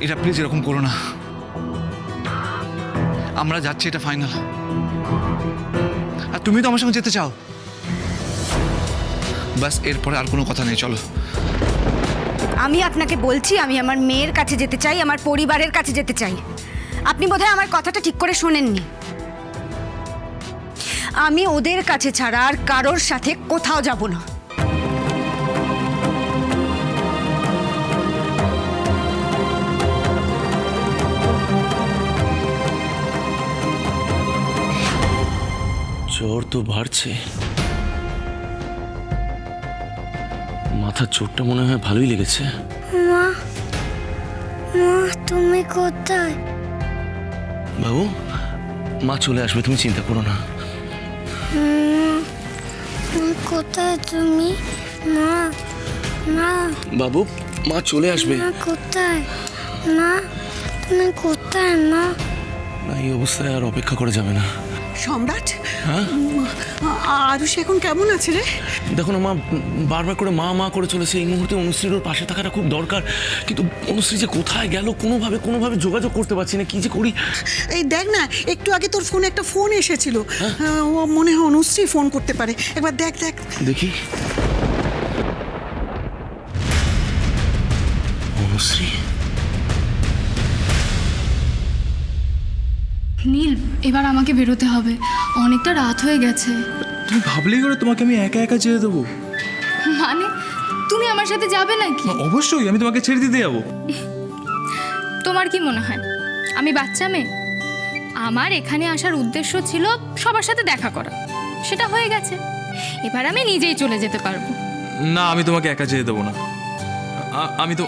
এটা প্লিজ এরকম করো না। আমরা যাচ্ছি, এটা ফাইনাল। আর তুমি তো আমার সঙ্গে যেতে চাও। বাস এরপরে আর কোনো কথা নেই, চলো। আমি আপনাকে বলছি আমি আমার মেয়ের কাছে যেতে চাই, আমার পরিবারের কাছে যেতে চাই। আপনি বোধহয় আমার কথাটা ঠিক করে শোনেননি। আমি ওদের কাছে ছাড়া আর কারোর সাথে কোথাও যাব না। জ্বর তো বাড়ছে, মাথার চোটটা মনে হয় ভালোই লেগেছে। মা, মা তুমি কোথায়? বাবু, মা চলে আসবে, তুমি চিন্তা করো না। কোথায় তুমি? মা, মা, বাবু, মা চলে আসবে। মা কোথায়? মা তুমি কোথায়? মা, না, এই অবস্থায় আর অপেক্ষা করা যাবে না। সম্রাট, হ্যাঁ, আরুষি এখন কেমন আছে রে? দেখো না, মা বারবার করে মা মা করে চলেছে। এই মুহূর্তে অনুশ্রীর ওর পাশে থাকাটা খুব দরকার, কিন্তু অনুশ্রী যে কোথায় গেল কোনোভাবে যোগাযোগ করতে পারছি না, কি যে করি। এই দেখ না, একটু আগে তোর ফোনে একটা ফোন এসেছিল। ও মনে হয় অনুশ্রী ফোন করতে পারে, একবার দেখ দেখ। দেখি, অনুশ্রী। নীল, এবার আমাকে বেরোতে হবে, অনেকটা রাত হয়ে গেছে। তুমি ভাবলেই করে তোমাকে আমি একা একা যেতে দেবো? মানে তুমি আমার সাথে যাবে নাকি? অবশ্যই, আমি তোমাকে ছেড়ে দিতে যাবো। তোমার কি মনে হয় আমি বাচ্চা মেয়ে? আমার এখানে আসার উদ্দেশ্য ছিল সবার সাথে দেখা করা, সেটা হয়ে গেছে। এবার আমি নিজেই চলে যেতে পারবো। না, আমি তোমাকে একা যেতে দেবো না। আমি তো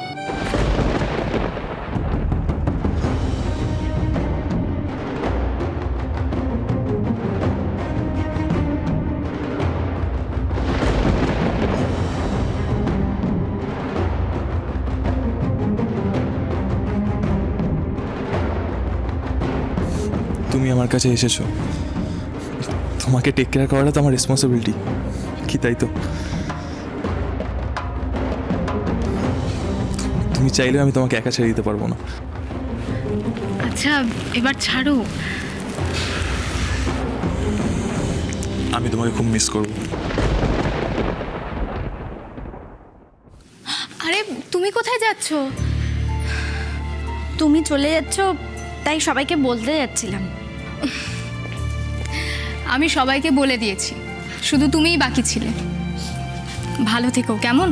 তুমি আমার কাছে এসেছো, তোমাকে টেক কেয়ার করাটা তো আমার রেসপন্সিবিলিটি, কি তাই তো? তুমি চাইলেও আমি তোমাকে একা ছেড়ে দিতে পারবো না। আচ্ছা, এবার ছাড়ো। আমি তোমাকে খুব মিস করব। আরে তুমি কোথায় যাচ্ছ? তুমি চলে যাচ্ছ তাই সবাইকে বলতে যাচ্ছিলাম। আমি সবাইকে বলে দিয়েছি, শুধু তুমিই বাকি ছিলে। ভালো থেকো, কেমন?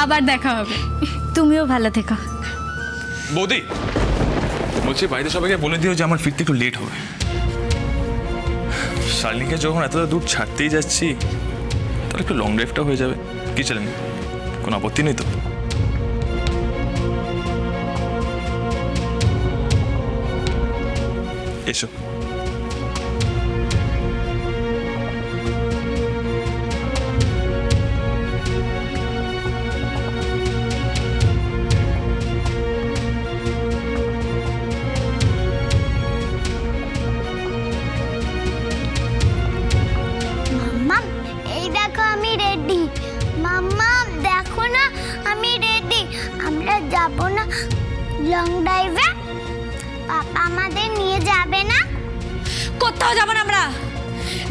আবার দেখা হবে। তুমিও ভালো থেকো। বৌদি বলছি, বাড়িতে সবাইকে বলে দিও যে আমার ফিরতে একটু লেট হবে। শার্লিনকে যখন এতটা দূর ছাড়তেই যাচ্ছি, তাহলে একটু লং ড্রাইভটা হয়ে যাবে, কি চলেন? কোনো আপত্তি নেই তো? এসো। মাম্মা এই দেখো আমি রেডি। মাম্মা দেখো না আমি রেডি। আমরা যাব না লং ড্রাইভে? পাপা আমাদের নিয়ে যাবে না? কোথাও যাবো না আমরা।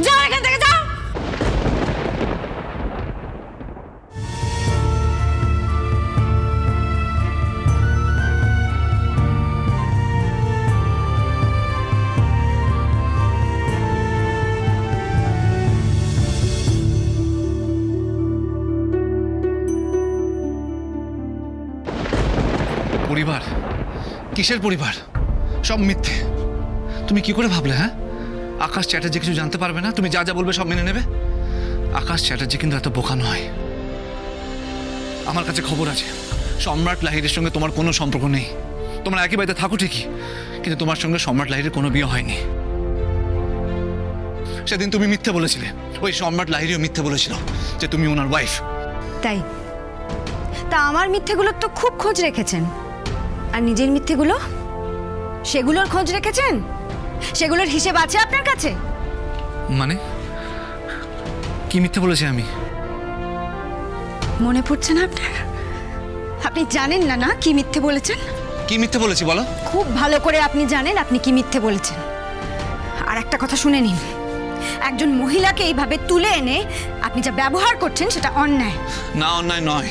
যাও এখান থেকে, যাও। পরিবার? কিসের পরিবার? সব মিথ্যে। তুমি কি করে ভাবলে? হ্যাঁ, আকাশ চ্যাটার্জি কিছু জানতে পারবে না? তুমি যা যা বলবে সব মেনে নেবে? আকাশ চ্যাটার্জি কিন্তু এত বোকা নয়। আমার কাছে খবর আছে সম্রাট লাহিড়ীর সঙ্গে তোমার কোনো সম্পর্ক নেই। তোমরা একই বাড়িতে থাকো ঠিকই, কিন্তু তোমার সঙ্গে সম্রাট লাহিড়ীর কোনো বিয়ে হয়নি। সেদিন তুমি মিথ্যে বলেছিলে, ওই সম্রাট লাহিড়ীও মিথ্যে বলেছিল যে তুমি ওনার ওয়াইফ। তাই তা আমার মিথ্যেগুলোর তো খুব খোঁজ রেখেছেন, আর নিজের মিথ্যেগুলো, সেগুলোর খোঁজ রেখেছেন? সেগুলোর হিসেব আছে আপনার কাছে? মানে কি মিথ্যে বলেছি আমি? মনে পড়ছে না আপনার? আপনি জানেন না না কি মিথ্যে বলেছেন? কি মিথ্যে বলেছি বলো? খুব ভালো করে আপনি জানেন আপনি কি মিথ্যে বলেছেন। আর একটা কথা শুনে নিন, একজন মহিলাকে এইভাবে তুলে এনে আপনি যা ব্যবহার করছেন সেটা অন্যায়। না, অন্যায় নয়।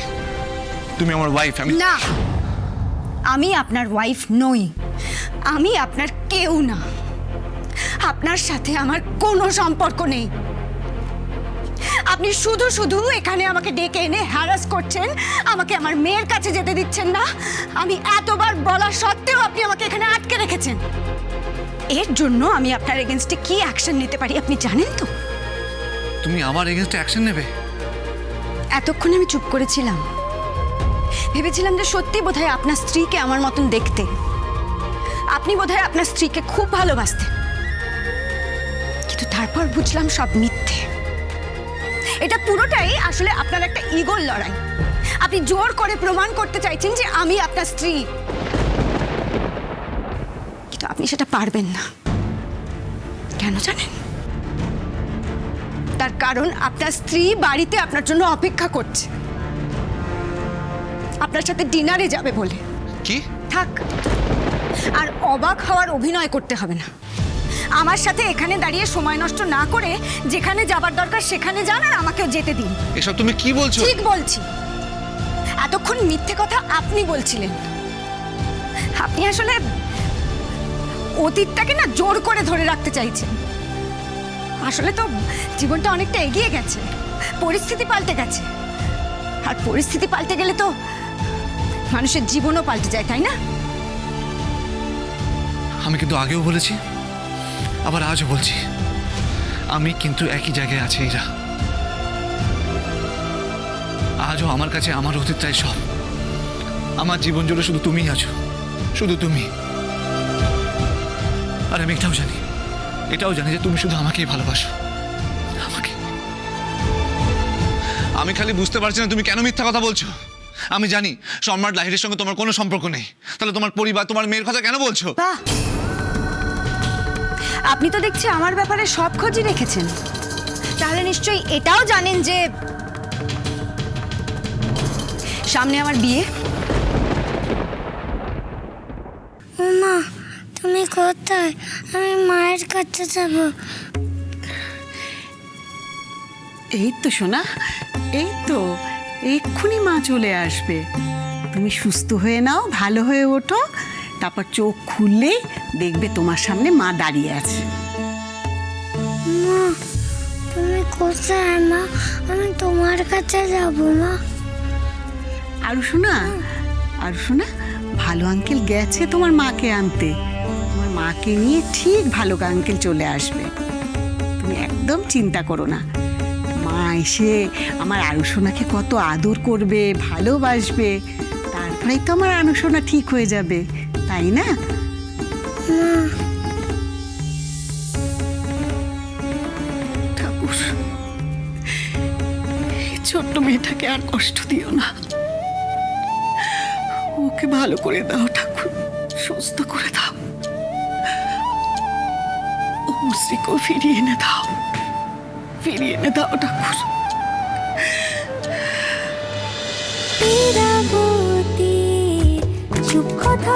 তুমি আমার ওয়াইফ। না, আমি আপনার ওয়াইফ নই, আমি আপনার কেউ না। আপনার সাথে আমার কোনো সম্পর্ক নেই। আপনি শুধু শুধু এখানে আমাকে ডেকে এনে হ্যারাস করছেন, আমাকে আমার মেয়ের কাছে যেতে দিচ্ছেন না। আমি এতবার বলা সত্ত্বেও আপনি আমাকে এখানে আটকে রেখেছেন। এর জন্য আমি আপনার এগেনস্টে কি অ্যাকশন নিতে পারি আপনি জানেন তো? তুমি আমার এগেইনস্টে অ্যাকশন নেবে? এতক্ষণ আমি চুপ করেছিলাম, ভেবেছিলাম যে সত্যি বোধহয় আপনার স্ত্রীকে আমার মতন দেখতে, আপনি বোধহয় আপনার স্ত্রীকে খুব ভালোবাসতেন। কিন্তু তারপর বুঝলাম সব মিথ্যে। এটা পুরোটাই আসলে আপনার একটা ইগোর লড়াই। আপনি জোর করে প্রমাণ করতে চাইছেন যে আমি আপনার স্ত্রী, কিন্তু আপনি সেটা পারবেন না। কেন জানেন? তার কারণ আপনার স্ত্রী বাড়িতে আপনার জন্য অপেক্ষা করছে, আপনার সাথে ডিনারে যাবে বলে। কি? থাক, আর অবাক হওয়ার অভিনয় করতে হবে না। আমার সাথে এখানে দাঁড়িয়ে সময় নষ্ট না করে যেখানে যাবার দরকার সেখানে যান, আর আমাকেও যেতে দিন। এসব তুমি কি বলছো? ঠিক বলছি। এতক্ষণ মিথ্যে কথা আপনি বলছিলেন। আপনি আসলে অতীতটাকে না জোর করে ধরে রাখতে চাইছেন। আসলে তো জীবনটা অনেকটা এগিয়ে গেছে, পরিস্থিতি পাল্টে গেছে, আর পরিস্থিতি পাল্টে গেলে তো মানুষের জীবনও পাল্টে যায়, তাই না? আমি কিন্তু আগেও বলেছি, আবার আজও বলছি, আমি কিন্তু একই জায়গায় আছি। এরা আজও আমার কাছে আমার অতীতটাই সব। আমার জীবন জুড়ে শুধু তুমিই আছো, শুধু তুমি। আর আমি এটাও জানি যে তুমি শুধু আমাকেই ভালোবাসো, আমাকে। আমি খালি বুঝতে পারছি না তুমি কেন মিথ্যা কথা বলছো। আমি জানি সম্রাট লাহিড়ের সঙ্গে তোমার কোনো সম্পর্ক নেই, তাহলে তোমার পরিবার, তোমার মেয়ের কথা কেন বলছো? বাহ, আপনি তো দেখছি আমার ব্যাপারে সব খোঁজই রেখেছেন। তাহলে নিশ্চয়ই এটাও জানেন যে সামনে আমার বিয়ে। মা, তুমি কোথায়? আমি মায়ের কাছে যাব। এই তো সোনা, এই তো এক্ষুনি মা চলে আসবে। তুমি সুস্থ হয়ে নাও, ভালো হয়ে ওঠো, তারপর চোখ খুললেই দেখবে তোমার সামনে মা দাঁড়িয়ে আছে। মা, তুমি কোথায়? মা, আমি তোমার কাছে যাব। মা, আর শোনা, ভালো আঙ্কেল গেছে তোমার মাকে আনতে। তোমার মাকে নিয়ে ঠিক ভালো আঙ্কেল চলে আসবে, তুমি একদম চিন্তা করো না। মা এসে আমার আরুসোনাকে কত আদর করবে, ভালোবাসবে, তারপরেই তো আমার আরুসোনা ঠিক হয়ে যাবে, তাই না? ঠাকুর, এই ছোট্ট মেয়েটাকে আর কষ্ট দিও না, ওকে ভালো করে দাও ঠাকুর, সুস্থ করে দাও, ও মুসরিকেও ফিরিয়ে এনে দাও ঠাকুর। চুপ কথা